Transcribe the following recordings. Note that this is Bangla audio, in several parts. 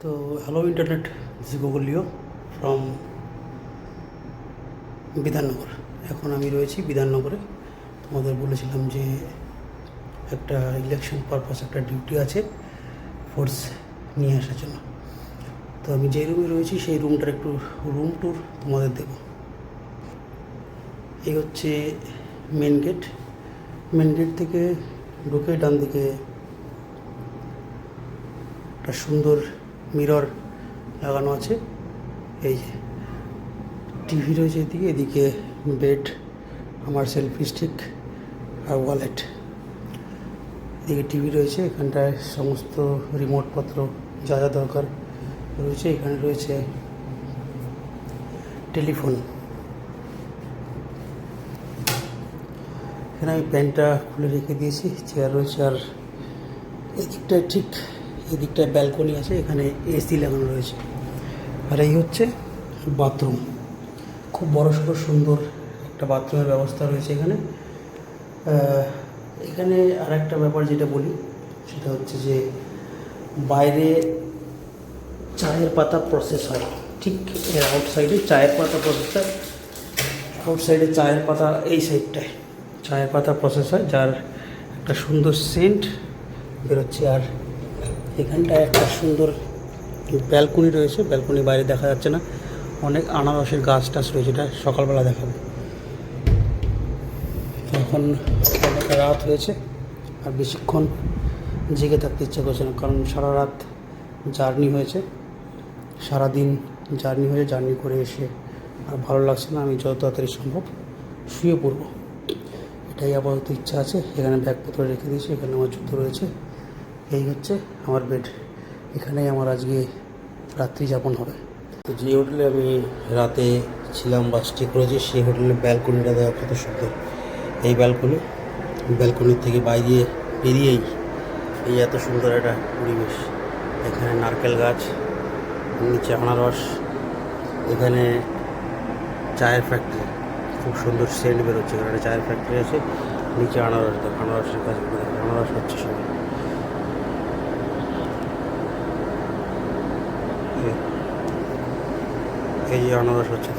তো hello internet, this is Google Leo from Bidhannagar. এখন আমি রয়েছি বিধাননগরে। তোমাদের বলেছিলাম যে একটা ইলেকশন পারপাস একটা ডিউটি আছে ফোর্স নিয়ে আসার জন্য। তো আমি যে রুমে রয়েছি সেই রুমটার একটু রুম ট্যুর তোমাদের দেব। এই হচ্ছে মেন গেট। মেন গেট থেকে ঢুকে ডান দিকে একটা সুন্দর মিরর লাগানো আছে। এই যে টিভি রয়েছে এদিকে, এদিকে বেড, আমার সেলফি স্টিক আর ওয়ালেট। এদিকে টিভি রয়েছে, এখানটায় সমস্ত রিমোটপত্র যা যা দরকার রয়েছে। এখানে রয়েছে টেলিফোন। এখানে আমি প্যান্টটা খুলে রেখে দিয়েছি, চেয়ার রয়েছে। আর এদিকটায় ঠিক এদিকটায় ব্যালকনি আছে, এখানে এসি লাগানো রয়েছে। আর এই হচ্ছে বাথরুম। খুব বড়সড় সুন্দর একটা বাথরুমের ব্যবস্থা রয়েছে এখানে। এখানে আর একটা ব্যাপার যেটা বলি সেটা হচ্ছে যে বাইরে চায়ের পাতা প্রসেস হয়, ঠিক এর আউটসাইডে চায়ের পাতা প্রসেস হয়। আউটসাইডে চায়ের পাতা এই সাইডটায় চায়ের পাতা প্রসেস হয়, যার একটা সুন্দর সেন্ট বেরোচ্ছে। আর এখানটায় একটা সুন্দর ব্যালকনি রয়েছে। ব্যালকনি বাইরে দেখা যাচ্ছে না, অনেক আনারসের গাছ টাছ রয়েছে, এটা সকালবেলা দেখাবো। এখন অনেক রাত হয়েছে আর বেশিক্ষণ জেগে থাকতে ইচ্ছা করছে না, কারণ সারা রাত জার্নি হয়েছে, সারাদিন জার্নি হয়ে জার্নি করে এসে আর ভালো লাগছে না। আমি যত তাড়াতাড়ি সম্ভব শুয়ে পড়বো, এটাই আপাতত ইচ্ছা আছে। এখানে ব্যাগপত্র রেখে দিয়েছি, এখানে আমার জুতো রয়েছে। এই হচ্ছে আমার বেড, এখানেই আমার আজকে রাত্রি যাপন হবে। তো যে হোটেলে আমি রাতে ছিলাম বা স্টে করেছি সেই হোটেলের ব্যালকনিটা দেওয়া কত সুন্দর। এই ব্যালকনির থেকে বাইরে বেরিয়েই এই এত সুন্দর একটা পরিবেশ। এখানে নারকেল গাছ, নিচে আনারস, এখানে চায়ের ফ্যাক্টরি, খুব সুন্দর সেন্ট বেরোচ্ছে। এখানে একটা চায়ের ফ্যাক্টরি আছে, নিচে আনারস, আনারসের গাছগুলো, আনারস হচ্ছে সবাই। এই যে আনারস হচ্ছে,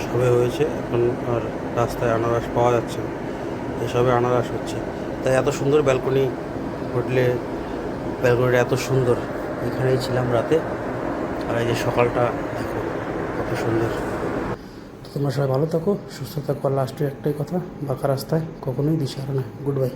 সবে হয়েছে এখন, আর রাস্তায় আনারস পাওয়া যাচ্ছে না, এসবে আনারস হচ্ছে। তাই এত সুন্দর ব্যালকনি, হোটেলে ব্যালকনিটা এত সুন্দর। এখানেই ছিলাম রাতে, আর এই যে সকালটা দেখো কত সুন্দর। তোমরা সবাই ভালো থাকো, সুস্থ থাকো। আর লাস্টে একটাই কথা, বাঁকা রাস্তায় কখনোই দিশাহারা না। Good bye.